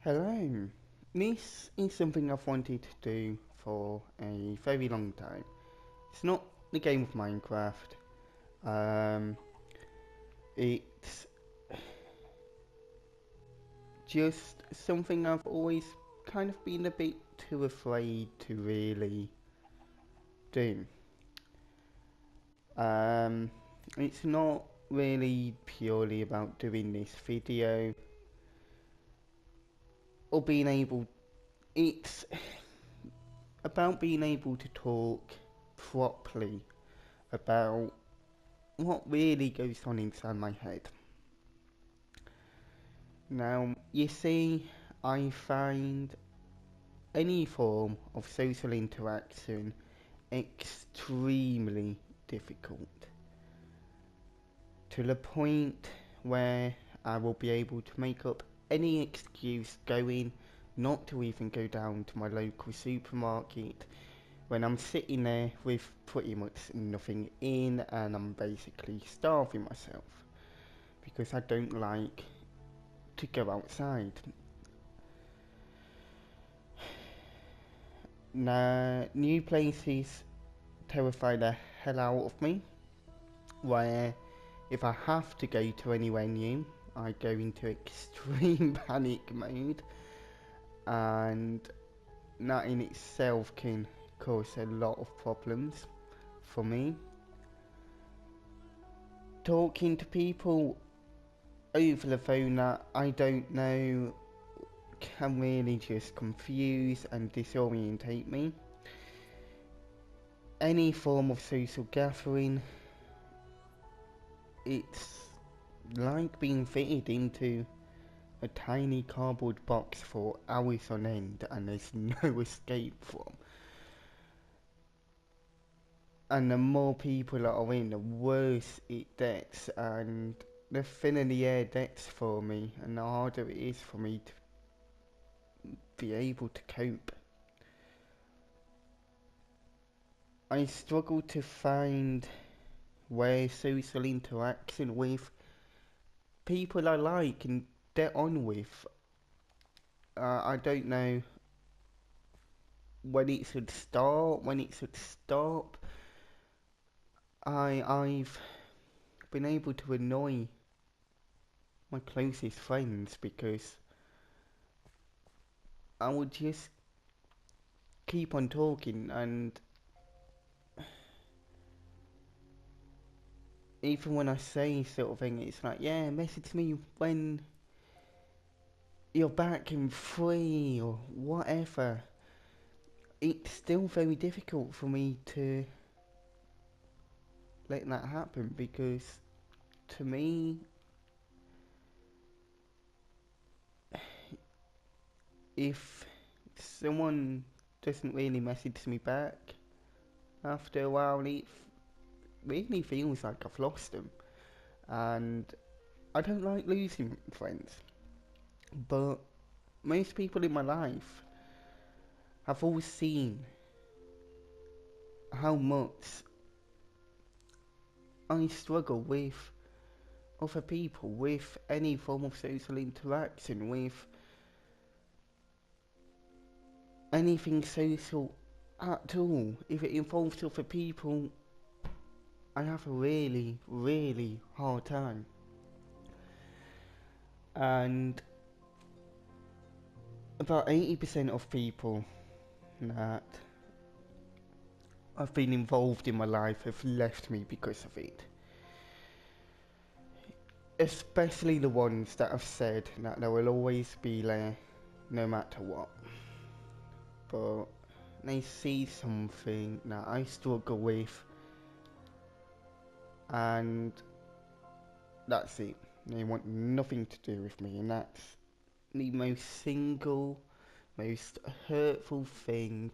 Hello. This is something I've wanted to do for a very long time. It's not the game of Minecraft. Um, it's just something I've always kind of been a bit too afraid to really do. Um, it's not really purely about doing this video or being able. It's about being able to talk properly about what really goes on inside my head. Now, you see, I find any form of social interaction extremely difficult to the point where I will be able to make up any excuse going not to even go down to my local supermarket when I'm sitting there with pretty much nothing in and I'm basically starving myself because I don't like to go outside. Now, new places terrify the hell out of me, where if I have to go to anywhere new, I go into extreme panic mode, and that in itself can cause a lot of problems for me. Talking to people over the phone that I don't know can really just confuse and disorientate me. Any form of social gathering, it's like being fitted into a tiny cardboard box for hours on end and there's no escape from. And the more people that are in, the worse it gets, and the thinner the air gets for me, and the harder it is for me to be able to cope. I struggle to find where social interaction with people I like and get on with. I don't know when it should start, when it should stop. I've been able to annoy my closest friends because I would just keep on talking, and even when I say sort of thing, it's like, yeah, message me when you're back and free or whatever. It's still very difficult for me to let that happen because to me, if someone doesn't really message me back after a while, it really feels like I've lost them. And I don't like losing friends, but most people in my life have always seen how much I struggle with other people, with any form of social interaction, with anything social at all. If it involves other people, I have a really, really hard time. And about 80% of people that I've been involved in my life have left me because of it. Especially the ones that have said that they will always be there no matter what. But they see something that I struggle with and that's it. They want nothing to do with me, and that's the most hurtful thing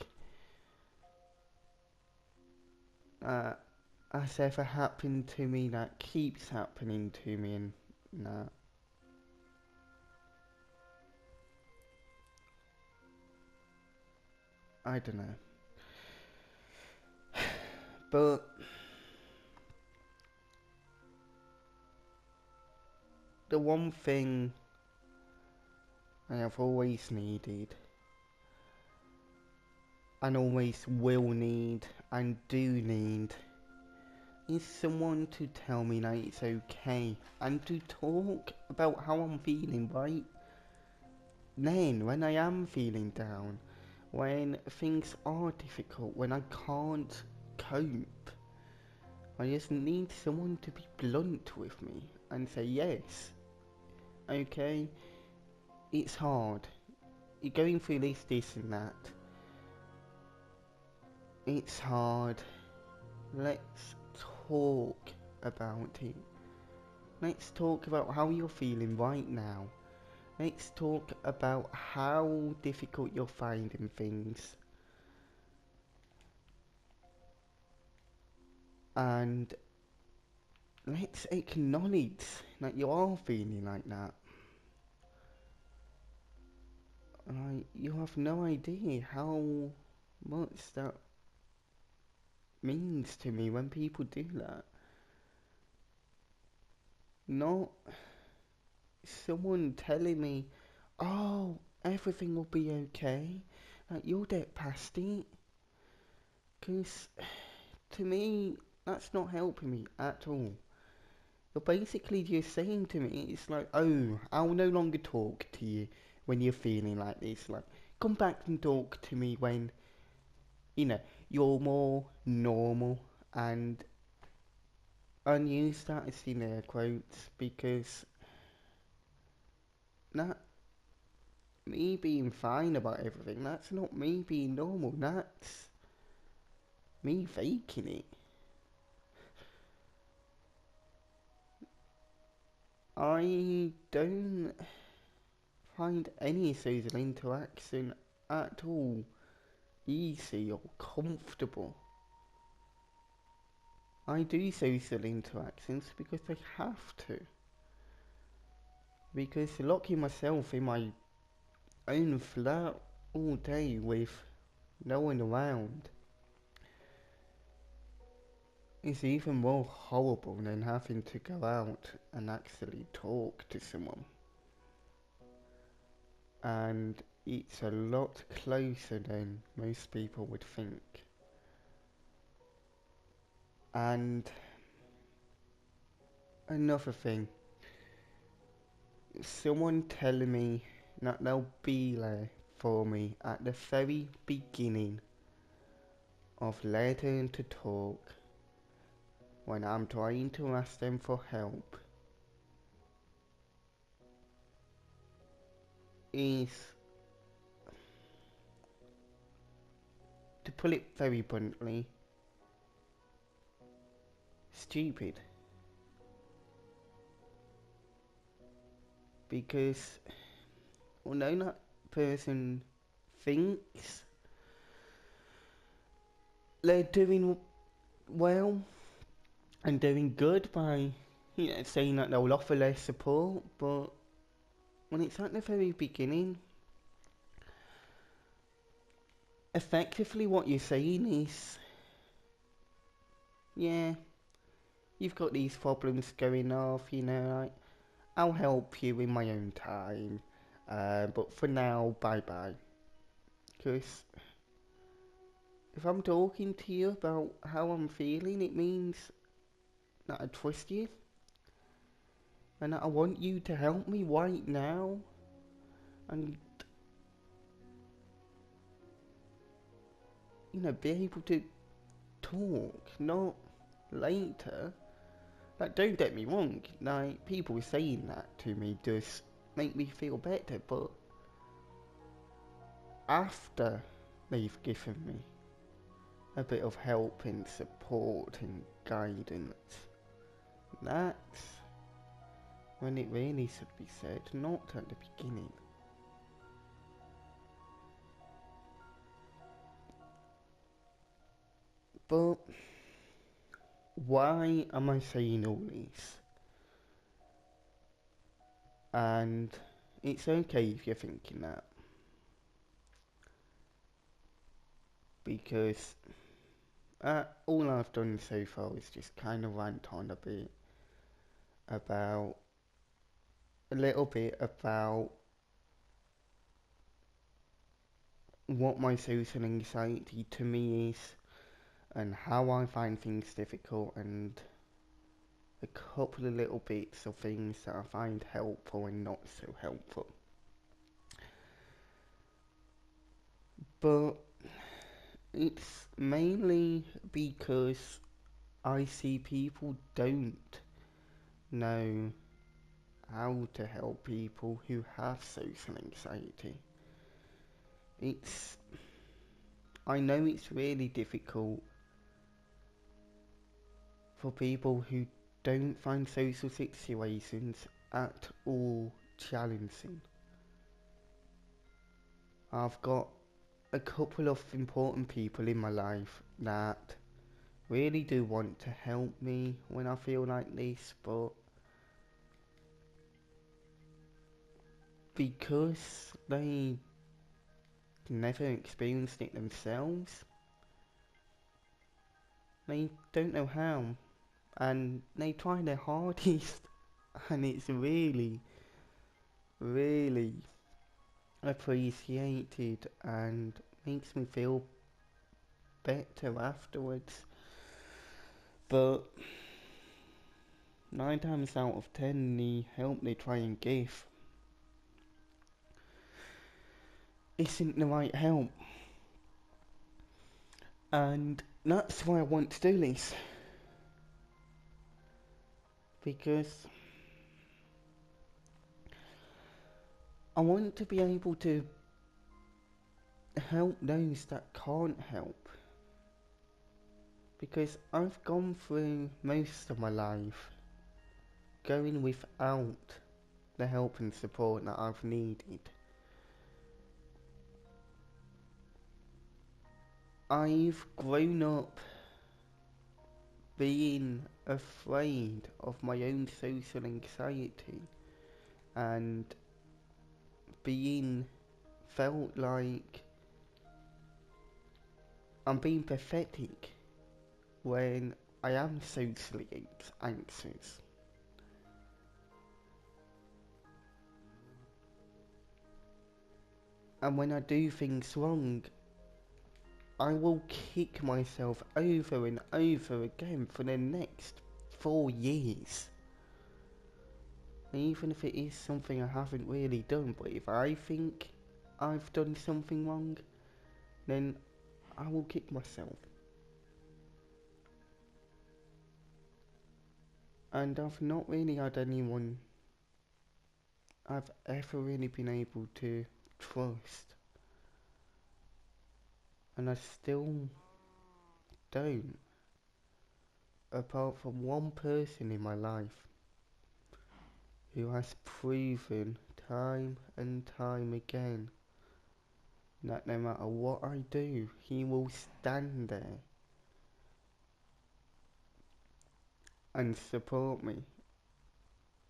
that has ever happened to me, that keeps happening to me, and that I don't know. But the one thing I have always needed, and always will need, and do need, is someone to tell me that it's okay, and to talk about how I'm feeling right then, when I am feeling down, when things are difficult, when I can't cope. I just need someone to be blunt with me and say, yes, okay, it's hard. You're going through this and that. It's hard. Let's talk about it. Let's talk about how you're feeling right now. Let's talk about how difficult you're finding things. And let's acknowledge that you are feeling like that. You have no idea how much that means to me when people do that. Not someone telling me, oh, everything will be okay, like you'll get past it. Because to me, that's not helping me at all. You're basically just saying to me, it's like, oh, I'll no longer talk to you when you're feeling like this. Like, come back and talk to me when, you know, you're more normal. And I use that as in air quotes because that me being fine about everything, that's not me being normal, that's me faking it. I don't find any social interaction at all easy or comfortable. I do social interactions because I have to. Because locking myself in my own flat all day with no one around is even more horrible than having to go out and actually talk to someone. And it's a lot closer than most people would think. And another thing, someone telling me that they'll be there for me at the very beginning of learning to talk when I'm trying to ask them for help is, to put it very bluntly, stupid. Because although that person thinks they're doing well and doing good by, saying that they'll offer their support, but when it's at the very beginning, effectively what you're saying is, yeah, you've got these problems going off, like, I'll help you in my own time, but for now, bye-bye. Because if I'm talking to you about how I'm feeling, it means that I trust you, and that I want you to help me right now, and, be able to talk, not later. Like, don't get me wrong, like, people saying that to me does make me feel better, but after they've given me a bit of help and support and guidance, that's when it really should be said, not at the beginning. But why am I saying all this? And it's okay if you're thinking that, because all I've done so far is just kind of rant on about a little bit about what my social anxiety to me is and how I find things difficult and a couple of little bits of things that I find helpful and not so helpful. But it's mainly because I see people don't know how to help people who have social anxiety. I know it's really difficult for people who don't find social situations at all challenging. I've got a couple of important people in my life that really do want to help me when I feel like this, but because they never experienced it themselves, they don't know how, and they try their hardest, and it's really, really appreciated and makes me feel better afterwards. But 9 times out of 10, the help they try and give isn't the right help. And that's why I want to do this. Because I want to be able to help those that can't help. Because I've gone through most of my life going without the help and support that I've needed. I've grown up being afraid of my own social anxiety and being felt like I'm being pathetic when I am socially anxious. And when I do things wrong, I will kick myself over and over again for the next 4 years. Even if it is something I haven't really done, but if I think I've done something wrong, then I will kick myself. And I've not really had anyone I've ever really been able to trust. And I still don't. Apart from one person in my life who has proven time and time again that no matter what I do, he will stand there and support me.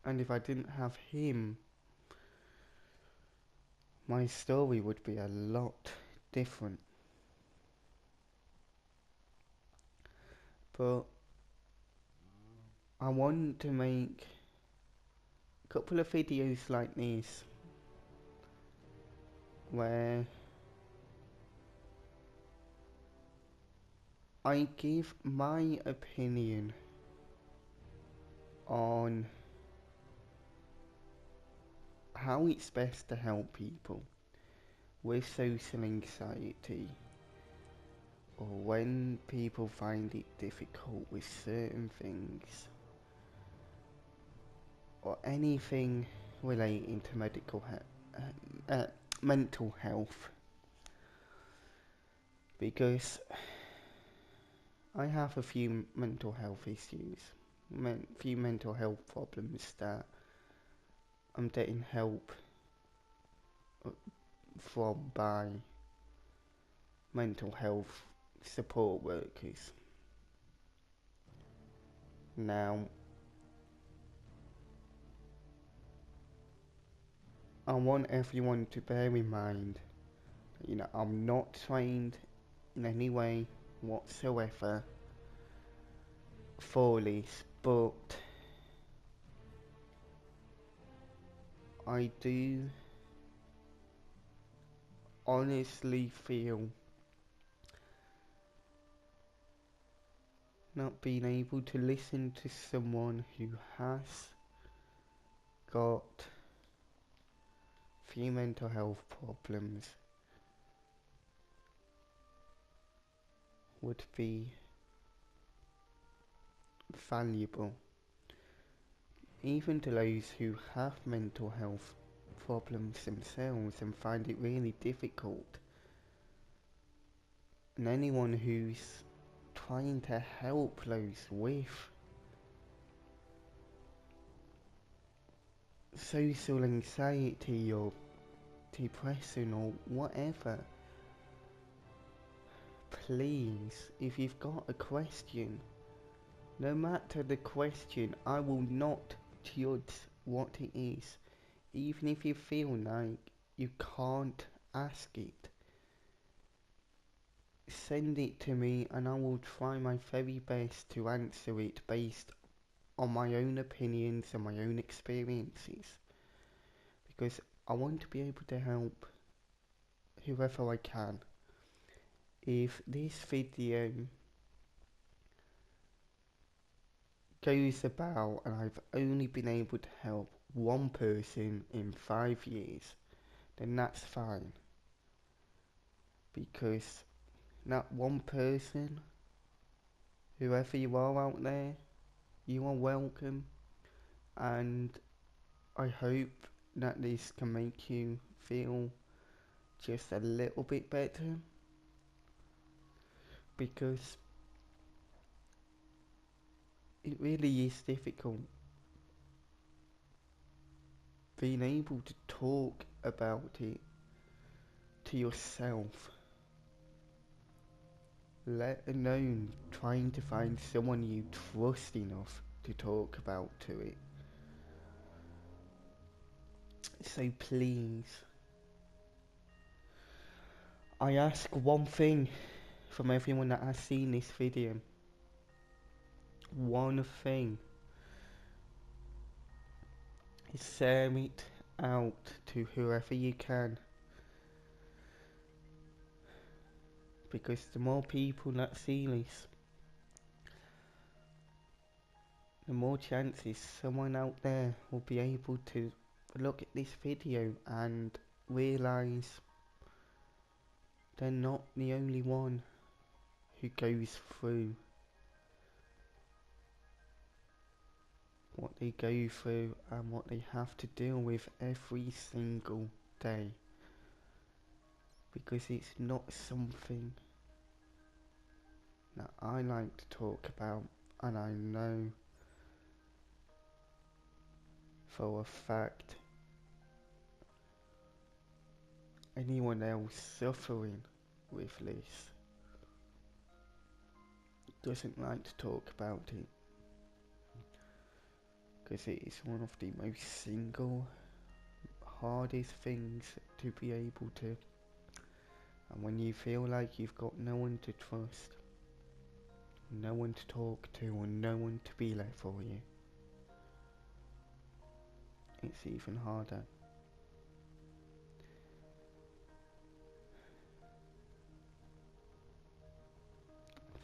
And if I didn't have him, my story would be a lot different. But I want to make a couple of videos like this where I give my opinion on how it's best to help people with social anxiety, or when people find it difficult with certain things, or anything relating to mental health, because I have a few mental health issues, few mental health problems that I'm getting help from by mental health support workers. Now, I want everyone to bear in mind, I'm not trained in any way whatsoever for this, but I do honestly feel not being able to listen to someone who has got few mental health problems would be valuable, even to those who have mental health problems themselves and find it really difficult, and anyone who's trying to help those with social anxiety or depression or whatever. Please, if you've got a question, no matter the question, I will not judge what it is, even if you feel like you can't ask it. Send it to me and I will try my very best to answer it based on my own opinions and my own experiences, because I want to be able to help whoever I can. If this video goes about and I've only been able to help one person in 5 years, then that's fine, because that one person, whoever you are out there, you are welcome, and I hope that this can make you feel just a little bit better, because it really is difficult being able to talk about it to yourself, let alone trying to find someone you trust enough to talk about to it. So please, I ask one thing from everyone that has seen this video. One thing is share it out to whoever you can, because the more people that see this, the more chances someone out there will be able to look at this video and realise they're not the only one who goes through what they go through and what they have to deal with every single day, because it's not something that I like to talk about, and I know for a fact anyone else suffering with this doesn't like to talk about it, because it is one of the most single hardest things to be able to, and when you feel like you've got no one to trust, no one to talk to, or no one to be there for you, it's even harder.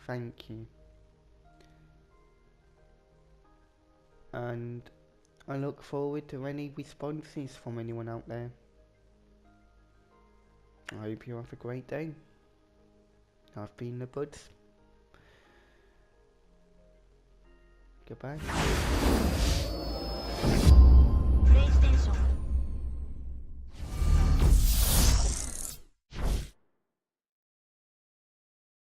Thank you, and I look forward to any responses from anyone out there. I hope you have a great day. I've been the Buds. Goodbye.